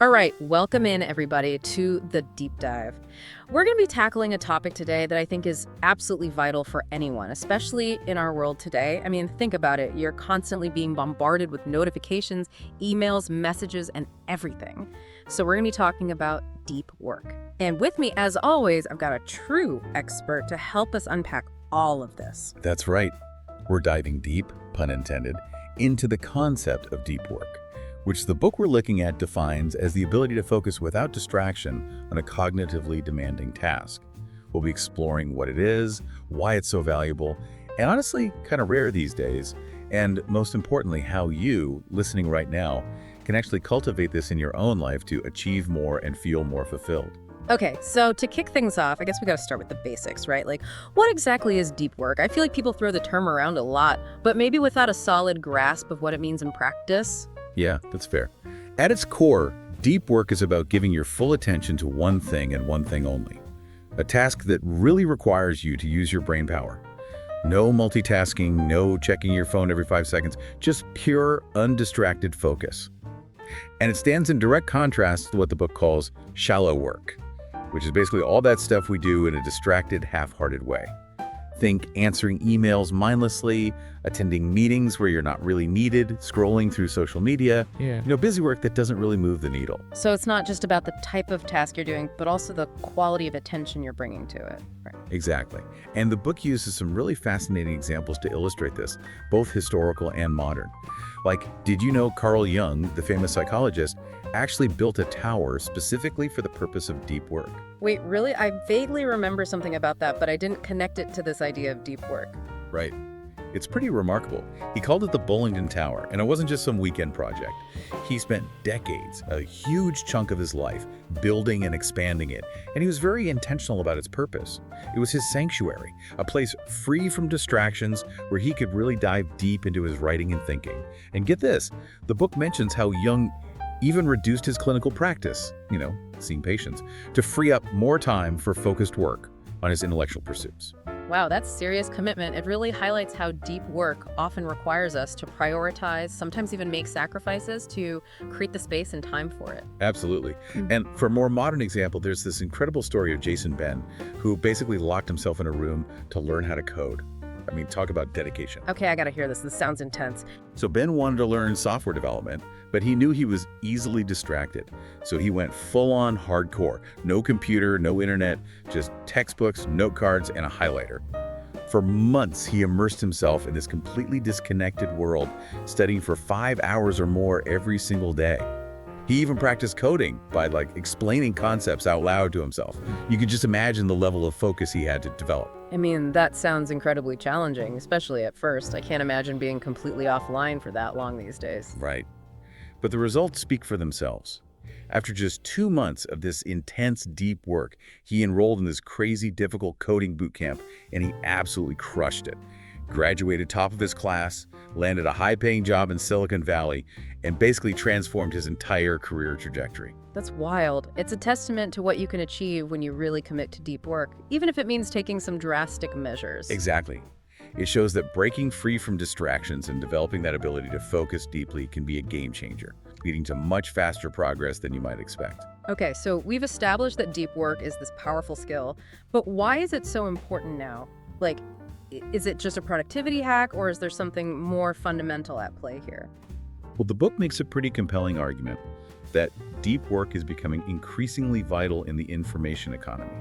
All right, welcome in everybody to the deep dive. We're going to be tackling a topic today that I think is absolutely vital for anyone, especially in our world today. I mean, think about it. You're constantly being bombarded with notifications, emails, messages, and everything. So we're going to be talking about deep work. And with me, as always, I've got a true expert to help us unpack all of this. That's right. We're diving deep, pun intended, into the concept of deep work, which the book we're looking at defines as the ability to focus without distraction on a cognitively demanding task. We'll be exploring what it is, why it's so valuable, and honestly, kind of rare these days, and most importantly, how you, listening right now, can actually cultivate this in your own life to achieve more and feel more fulfilled. Okay, so to kick things off, I guess we got to start with the basics, right? Like, what exactly is deep work? I feel like people throw the term around a lot, but maybe without a solid grasp of what it means in practice. Yeah, that's fair. At its core, deep work is about giving your full attention to one thing and one thing only. A task that really requires you to use your brain power. No multitasking, no checking your phone every 5 seconds, just pure, undistracted focus. And it stands in direct contrast to what the book calls shallow work, which is basically all that stuff we do in a distracted, half-hearted way. Think answering emails mindlessly, attending meetings where you're not really needed, scrolling through social media. Busy work that doesn't really move the needle. So it's not just about the type of task you're doing, but also the quality of attention you're bringing to it. Right. Exactly. And the book uses some really fascinating examples to illustrate this, both historical and modern. Like, did you know Carl Jung, the famous psychologist, actually built a tower specifically for the purpose of deep work? Wait, really? I vaguely remember something about that, but I didn't connect it to this idea of deep work. Right. It's pretty remarkable. He called it the Bullingdon Tower, and it wasn't just some weekend project. He spent decades, a huge chunk of his life, building and expanding it, and he was very intentional about its purpose. It was his sanctuary, a place free from distractions where he could really dive deep into his writing and thinking. And get this, the book mentions how Jung even reduced his clinical practice, seeing patients, to free up more time for focused work on his intellectual pursuits. Wow, that's serious commitment. It really highlights how deep work often requires us to prioritize, sometimes even make sacrifices to create the space and time for it. Absolutely. And for a more modern example, there's this incredible story of Jason Ben, who basically locked himself in a room to learn how to code. I mean, talk about dedication. Okay, I gotta hear this. This sounds intense. So Ben wanted to learn software development, but he knew he was easily distracted. So he went full-on hardcore. No computer, no internet, just textbooks, note cards, and a highlighter. For months, he immersed himself in this completely disconnected world, studying for 5 hours or more every single day. He even practiced coding by explaining concepts out loud to himself. You could just imagine the level of focus he had to develop. I mean, that sounds incredibly challenging, especially at first. I can't imagine being completely offline for that long these days. Right. But the results speak for themselves. After just 2 months of this intense, deep work, he enrolled in this crazy, difficult coding boot camp, and he absolutely crushed it. Graduated top of his class, landed a high-paying job in Silicon Valley, and basically transformed his entire career trajectory. That's wild. It's a testament to what you can achieve when you really commit to deep work, even if it means taking some drastic measures. Exactly. It shows that breaking free from distractions and developing that ability to focus deeply can be a game changer, leading to much faster progress than you might expect. Okay, so we've established that deep work is this powerful skill, but why is it so important now? Is it just a productivity hack, or is there something more fundamental at play here? Well, the book makes a pretty compelling argument that deep work is becoming increasingly vital in the information economy.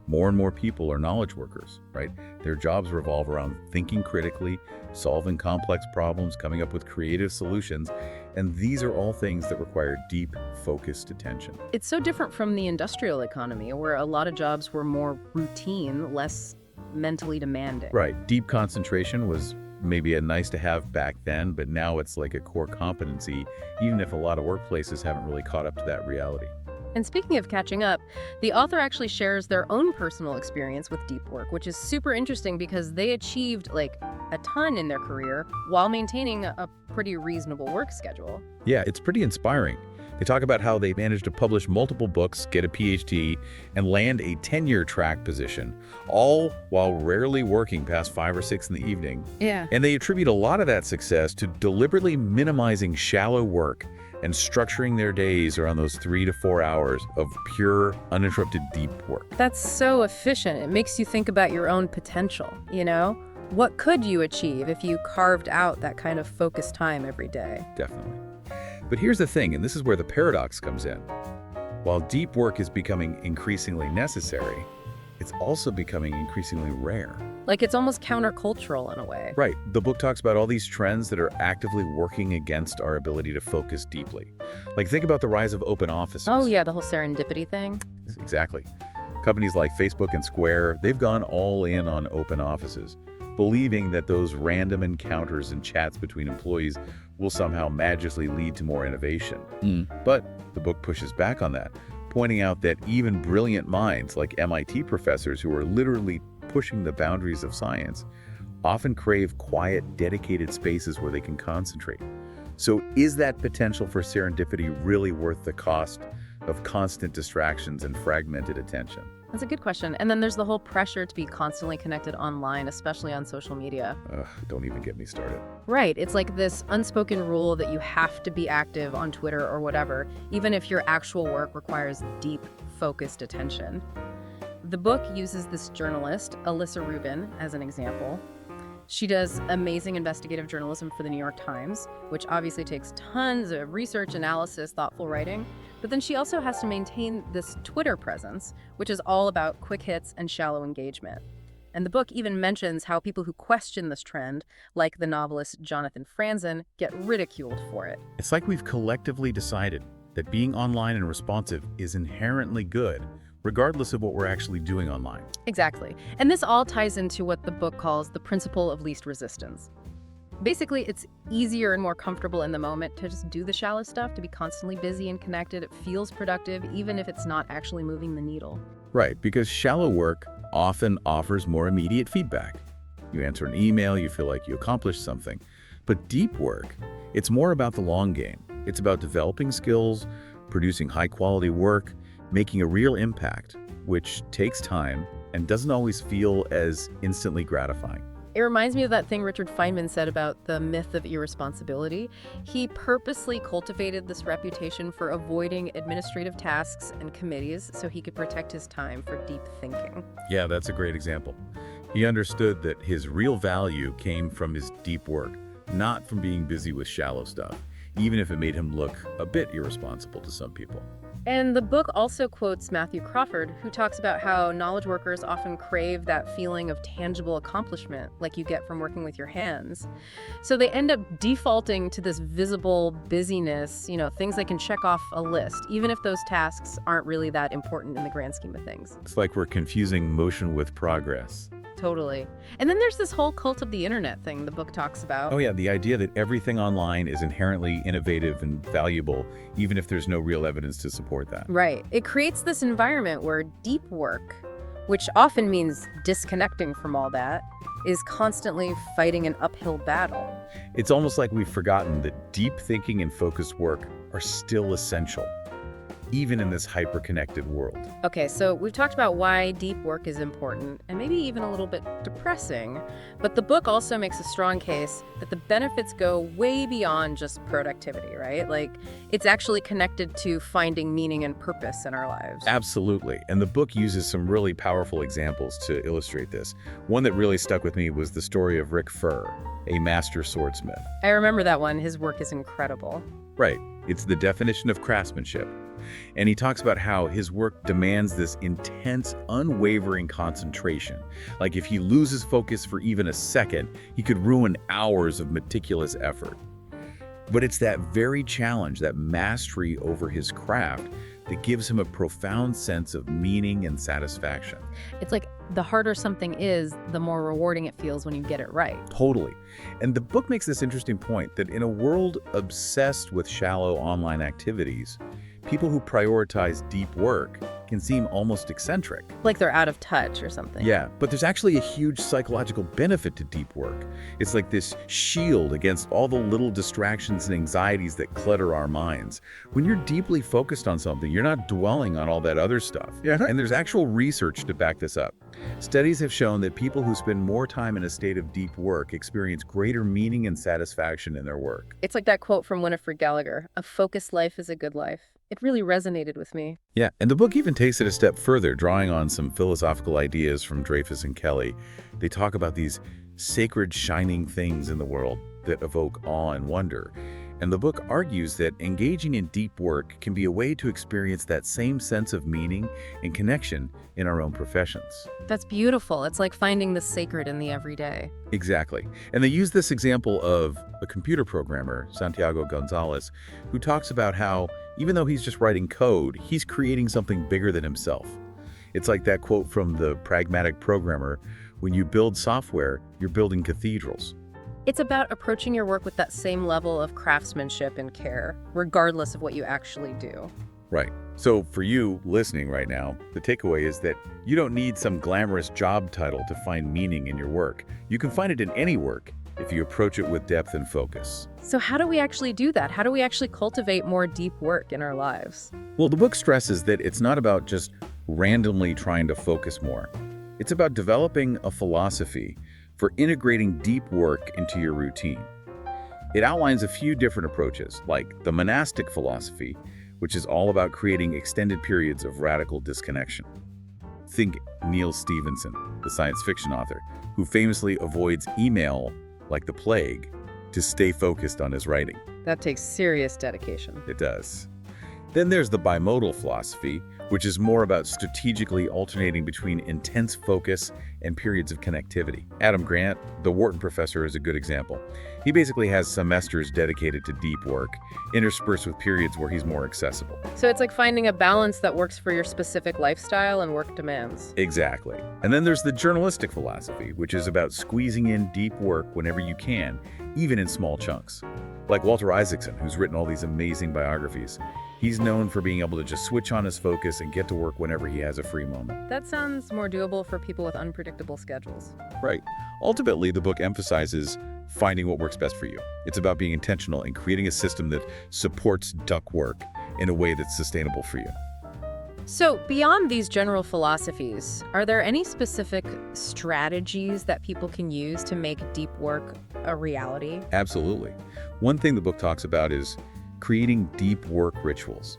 More and more people are knowledge workers, right? Their jobs revolve around thinking critically, solving complex problems, coming up with creative solutions, and these are all things that require deep, focused attention. It's so different from the industrial economy, where a lot of jobs were more routine, less mentally demanding. Right. Deep concentration was maybe a nice to have back then, but now it's like a core competency, even if a lot of workplaces haven't really caught up to that reality. And speaking of catching up, the author actually shares their own personal experience with deep work, which is super interesting because they achieved a ton in their career while maintaining a pretty reasonable work schedule. Yeah, it's pretty inspiring. They talk about how they managed to publish multiple books, get a PhD, and land a tenure track position, all while rarely working past 5 or 6 in the evening. Yeah. And they attribute a lot of that success to deliberately minimizing shallow work and structuring their days around those 3 to 4 hours of pure, uninterrupted deep work. That's so efficient. It makes you think about your own potential, you know? What could you achieve if you carved out that kind of focused time every day? Definitely. But here's the thing, and this is where the paradox comes in. While deep work is becoming increasingly necessary, it's also becoming increasingly rare. Like it's almost countercultural in a way. Right. The book talks about all these trends that are actively working against our ability to focus deeply. Like think about the rise of open offices. Oh yeah, the whole serendipity thing. Exactly. Companies like Facebook and Square, they've gone all in on open offices, believing that those random encounters and chats between employees will somehow magically lead to more innovation. But the book pushes back on that, pointing out that even brilliant minds like MIT professors who are literally pushing the boundaries of science often crave quiet, dedicated spaces where they can concentrate. So is that potential for serendipity really worth the cost of constant distractions and fragmented attention? That's a good question. And then there's the whole pressure to be constantly connected online, especially on social media. Don't even get me started. Right. It's like this unspoken rule that you have to be active on Twitter or whatever, even if your actual work requires deep, focused attention. The book uses this journalist, Alyssa Rubin, as an example. She does amazing investigative journalism for the New York Times, which obviously takes tons of research, analysis, thoughtful writing. But then she also has to maintain this Twitter presence, which is all about quick hits and shallow engagement. And the book even mentions how people who question this trend, like the novelist Jonathan Franzen, get ridiculed for it. It's like we've collectively decided that being online and responsive is inherently good, regardless of what we're actually doing online. Exactly. And this all ties into what the book calls the principle of least resistance. Basically, it's easier and more comfortable in the moment to just do the shallow stuff, to be constantly busy and connected. It feels productive, even if it's not actually moving the needle. Right, because shallow work often offers more immediate feedback. You answer an email, you feel like you accomplished something. But deep work, it's more about the long game. It's about developing skills, producing high-quality work, making a real impact, which takes time and doesn't always feel as instantly gratifying. It reminds me of that thing Richard Feynman said about the myth of irresponsibility. He purposely cultivated this reputation for avoiding administrative tasks and committees so he could protect his time for deep thinking. Yeah, that's a great example. He understood that his real value came from his deep work, not from being busy with shallow stuff, even if it made him look a bit irresponsible to some people. And the book also quotes Matthew Crawford, who talks about how knowledge workers often crave that feeling of tangible accomplishment, like you get from working with your hands. So they end up defaulting to this visible busyness, things they can check off a list, even if those tasks aren't really that important in the grand scheme of things. It's like we're confusing motion with progress. Totally. And then there's this whole cult of the internet thing the book talks about. Oh yeah, the idea that everything online is inherently innovative and valuable, even if there's no real evidence to support that. Right. It creates this environment where deep work, which often means disconnecting from all that, is constantly fighting an uphill battle. It's almost like we've forgotten that deep thinking and focused work are still essential, even in this hyper-connected world. Okay, so we've talked about why deep work is important and maybe even a little bit depressing, but the book also makes a strong case that the benefits go way beyond just productivity, right? Like, it's actually connected to finding meaning and purpose in our lives. Absolutely, and the book uses some really powerful examples to illustrate this. One that really stuck with me was the story of Rick Furr, a master swordsmith. I remember that one. His work is incredible. Right, it's the definition of craftsmanship. And he talks about how his work demands this intense, unwavering concentration. Like if he loses focus for even a second, he could ruin hours of meticulous effort. But it's that very challenge, that mastery over his craft, that gives him a profound sense of meaning and satisfaction. It's like the harder something is, the more rewarding it feels when you get it right. Totally. And the book makes this interesting point that in a world obsessed with shallow online activities, people who prioritize deep work can seem almost eccentric. Like they're out of touch or something. Yeah, but there's actually a huge psychological benefit to deep work. It's like this shield against all the little distractions and anxieties that clutter our minds. When you're deeply focused on something, you're not dwelling on all that other stuff. Yeah. And there's actual research to back this up. Studies have shown that people who spend more time in a state of deep work experience greater meaning and satisfaction in their work. It's like that quote from Winifred Gallagher, "A focused life is a good life." It really resonated with me. Yeah, and the book even takes it a step further, drawing on some philosophical ideas from Dreyfus and Kelly. They talk about these sacred shining things in the world that evoke awe and wonder. And the book argues that engaging in deep work can be a way to experience that same sense of meaning and connection in our own professions. That's beautiful. It's like finding the sacred in the everyday. Exactly. And they use this example of a computer programmer, Santiago Gonzalez, who talks about how even though he's just writing code, he's creating something bigger than himself. It's like that quote from the pragmatic programmer, when you build software, you're building cathedrals. It's about approaching your work with that same level of craftsmanship and care, regardless of what you actually do. Right. So for you listening right now, the takeaway is that you don't need some glamorous job title to find meaning in your work. You can find it in any work if you approach it with depth and focus. So how do we actually do that? How do we actually cultivate more deep work in our lives? Well, the book stresses that it's not about just randomly trying to focus more. It's about developing a philosophy for integrating deep work into your routine. It outlines a few different approaches, like the monastic philosophy, which is all about creating extended periods of radical disconnection. Think Neil Stephenson, the science fiction author, who famously avoids email like the plague to stay focused on his writing. That takes serious dedication. It does. Then there's the bimodal philosophy, which is more about strategically alternating between intense focus and periods of connectivity. Adam Grant, the Wharton professor, is a good example. He basically has semesters dedicated to deep work, interspersed with periods where he's more accessible. So it's like finding a balance that works for your specific lifestyle and work demands. Exactly. And then there's the journalistic philosophy, which is about squeezing in deep work whenever you can, even in small chunks. Like Walter Isaacson, who's written all these amazing biographies. He's known for being able to just switch on his focus and get to work whenever he has a free moment. That sounds more doable for people with unpredictable schedules. Right. Ultimately, the book emphasizes finding what works best for you. It's about being intentional and creating a system that supports duck work in a way that's sustainable for you. So beyond these general philosophies, are there any specific strategies that people can use to make deep work a reality? Absolutely. One thing the book talks about is creating deep work rituals.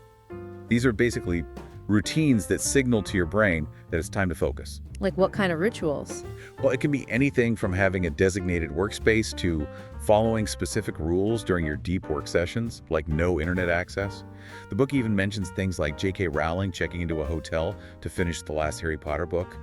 These are basically routines that signal to your brain that it's time to focus. Like what kind of rituals? Well, it can be anything from having a designated workspace to following specific rules during your deep work sessions, like no internet access. The book even mentions things like J.K. Rowling checking into a hotel to finish the last Harry Potter book,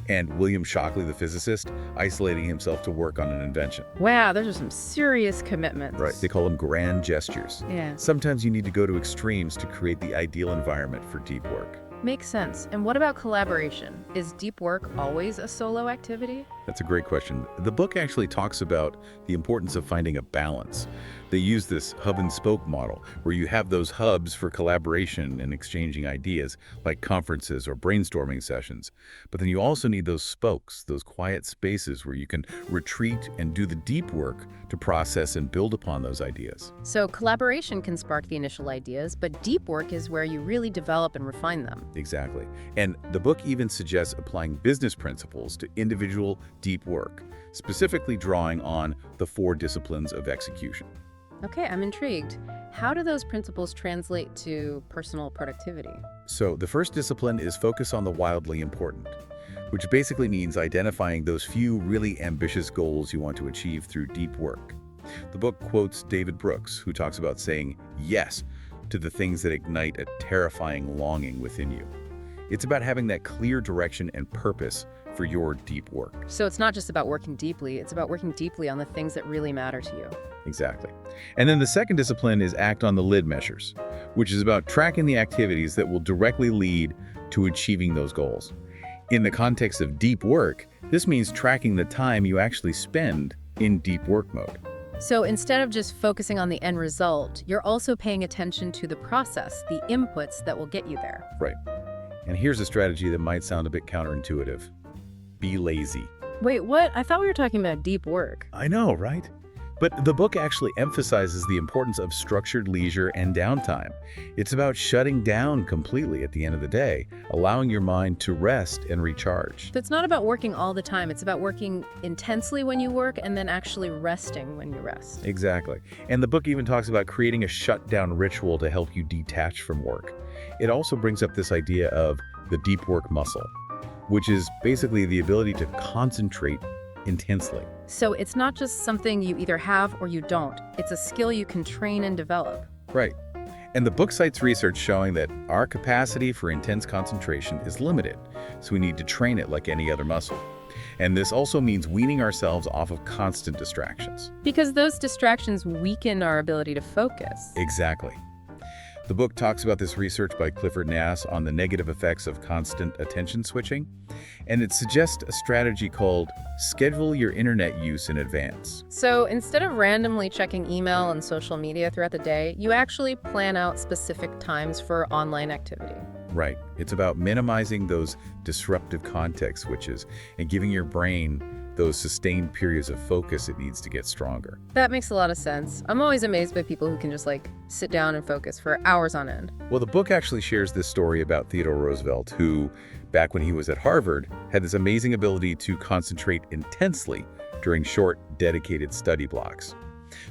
and William Shockley, the physicist, isolating himself to work on an invention. Wow, those are some serious commitments. Right, they call them grand gestures. Yeah. Sometimes you need to go to extremes to create the ideal environment for deep work. Makes sense. And what about collaboration? Is deep work always a solo activity? That's a great question. The book actually talks about the importance of finding a balance. They use this hub and spoke model, where you have those hubs for collaboration and exchanging ideas, like conferences or brainstorming sessions. But then you also need those spokes, those quiet spaces where you can retreat and do the deep work to process and build upon those ideas. So collaboration can spark the initial ideas, but deep work is where you really develop and refine them. Exactly. And the book even suggests applying business principles to individual deep work, specifically drawing on the 4 disciplines of execution. Okay, I'm intrigued. How do those principles translate to personal productivity? So the first discipline is focus on the wildly important, which basically means identifying those few really ambitious goals you want to achieve through deep work. The book quotes David Brooks, who talks about saying yes to the things that ignite a terrifying longing within you. It's about having that clear direction and purpose for your deep work. So it's not just about working deeply, it's about working deeply on the things that really matter to you. Exactly. And then the second discipline is act on the lid measures, which is about tracking the activities that will directly lead to achieving those goals. In the context of deep work, this means tracking the time you actually spend in deep work mode. So instead of just focusing on the end result, you're also paying attention to the process, the inputs that will get you there. Right. And here's a strategy that might sound a bit counterintuitive. Be lazy. Wait, what? I thought we were talking about deep work. I know, right? But the book actually emphasizes the importance of structured leisure and downtime. It's about shutting down completely at the end of the day, allowing your mind to rest and recharge. It's not about working all the time. It's about working intensely when you work and then actually resting when you rest. Exactly. And the book even talks about creating a shutdown ritual to help you detach from work. It also brings up this idea of the deep work muscle, which is basically the ability to concentrate intensely. So it's not just something you either have or you don't. It's a skill you can train and develop. Right. And the book cites research showing that our capacity for intense concentration is limited, so we need to train it like any other muscle. And this also means weaning ourselves off of constant distractions. Because those distractions weaken our ability to focus. Exactly. The book talks about this research by Clifford Nass on the negative effects of constant attention switching, and it suggests a strategy called schedule your internet use in advance. So instead of randomly checking email and social media throughout the day, you actually plan out specific times for online activity. Right. It's about minimizing those disruptive context switches and giving your brain those sustained periods of focus it needs to get stronger. That makes a lot of sense. I'm always amazed by people who can just sit down and focus for hours on end. Well, the book actually shares this story about Theodore Roosevelt, who, back when he was at Harvard, had this amazing ability to concentrate intensely during short, dedicated study blocks.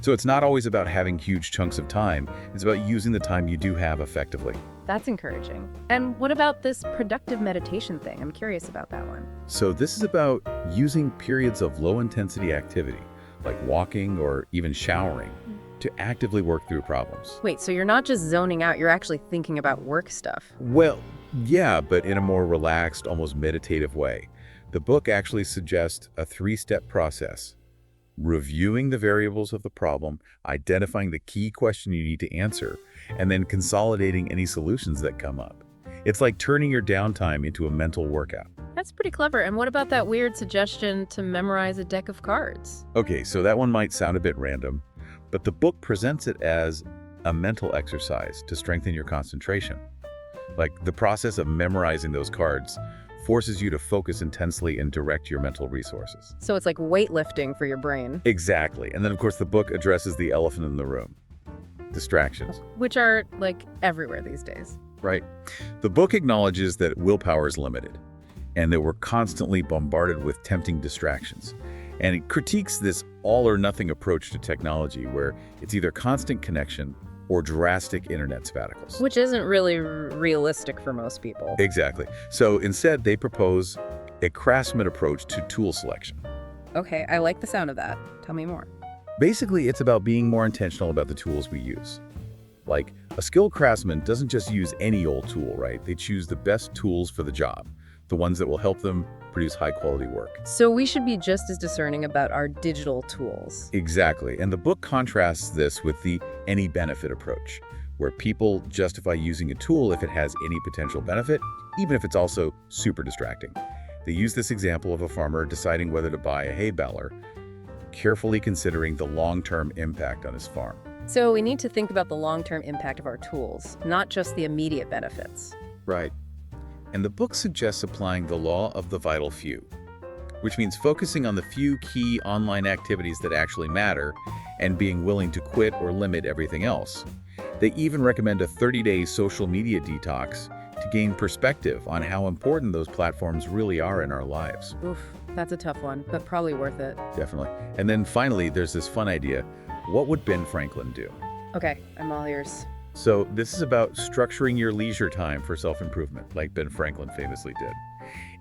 So it's not always about having huge chunks of time. It's about using the time you do have effectively. That's encouraging. And what about this productive meditation thing? I'm curious about that one. So this is about using periods of low-intensity activity, like walking or even showering, to actively work through problems. Wait, so you're not just zoning out, you're actually thinking about work stuff. Well, yeah, but in a more relaxed, almost meditative way. The book actually suggests a 3-step process: reviewing the variables of the problem, identifying the key question you need to answer, and then consolidating any solutions that come up. It's like turning your downtime into a mental workout. That's pretty clever. And what about that weird suggestion to memorize a deck of cards? Okay, so that one might sound a bit random, but the book presents it as a mental exercise to strengthen your concentration. Like, the process of memorizing those cards forces you to focus intensely and direct your mental resources. So it's like weightlifting for your brain. Exactly. And then, of course, the book addresses the elephant in the room: distractions. Which are, everywhere these days. Right. The book acknowledges that willpower is limited and that we're constantly bombarded with tempting distractions. And it critiques this all-or-nothing approach to technology where it's either constant connection or drastic internet sabbaticals. Which isn't really realistic for most people. Exactly. So instead, they propose a craftsman approach to tool selection. Okay, I like the sound of that. Tell me more. Basically, it's about being more intentional about the tools we use. Like, a skilled craftsman doesn't just use any old tool, right? They choose the best tools for the job, the ones that will help them produce high-quality work. So we should be just as discerning about our digital tools. Exactly. And the book contrasts this with the any benefit approach, where people justify using a tool if it has any potential benefit, even if it's also super distracting. They use this example of a farmer deciding whether to buy a hay baler, carefully considering the long-term impact on his farm. So we need to think about the long-term impact of our tools, not just the immediate benefits. Right. And the book suggests applying the law of the vital few, which means focusing on the few key online activities that actually matter and being willing to quit or limit everything else. They even recommend a 30-day social media detox to gain perspective on how important those platforms really are in our lives. Oof, that's a tough one, but probably worth it. Definitely. And then finally, there's this fun idea: what would Ben Franklin do? Okay, I'm all ears. So this is about structuring your leisure time for self-improvement, like Ben Franklin famously did.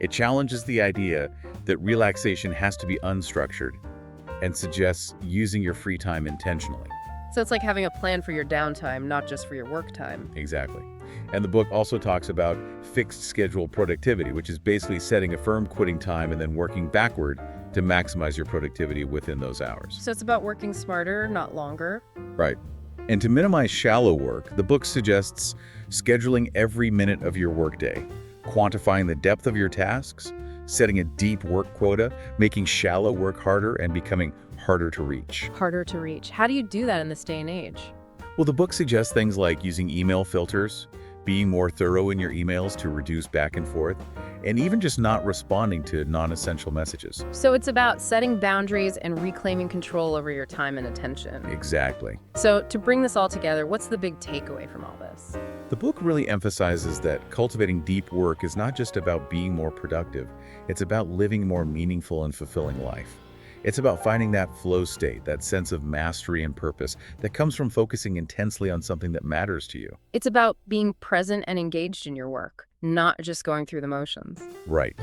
It challenges the idea that relaxation has to be unstructured and suggests using your free time intentionally. So it's like having a plan for your downtime, not just for your work time. Exactly. And the book also talks about fixed schedule productivity, which is basically setting a firm quitting time and then working backward to maximize your productivity within those hours. So it's about working smarter, not longer. Right. And to minimize shallow work, the book suggests scheduling every minute of your workday, quantifying the depth of your tasks, setting a deep work quota, making shallow work harder, and becoming harder to reach. Harder to reach. How do you do that in this day and age? Well, the book suggests things like using email filters, being more thorough in your emails to reduce back and forth, and even just not responding to non-essential messages. So it's about setting boundaries and reclaiming control over your time and attention. Exactly. So to bring this all together, what's the big takeaway from all this? The book really emphasizes that cultivating deep work is not just about being more productive, it's about living more meaningful and fulfilling life. It's about finding that flow state, that sense of mastery and purpose that comes from focusing intensely on something that matters to you. It's about being present and engaged in your work, not just going through the motions. Right.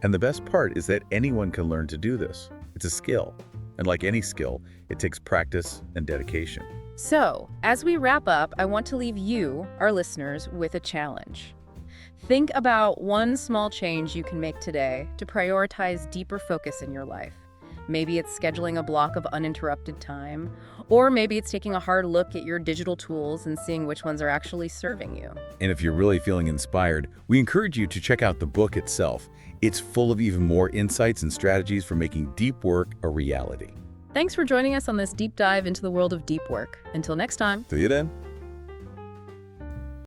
And the best part is that anyone can learn to do this. It's a skill. And like any skill, it takes practice and dedication. So, as we wrap up, I want to leave you, our listeners, with a challenge. Think about one small change you can make today to prioritize deeper focus in your life. Maybe it's scheduling a block of uninterrupted time, or maybe it's taking a hard look at your digital tools and seeing which ones are actually serving you. And if you're really feeling inspired, we encourage you to check out the book itself. It's full of even more insights and strategies for making deep work a reality. Thanks for joining us on this deep dive into the world of deep work. Until next time. See you then.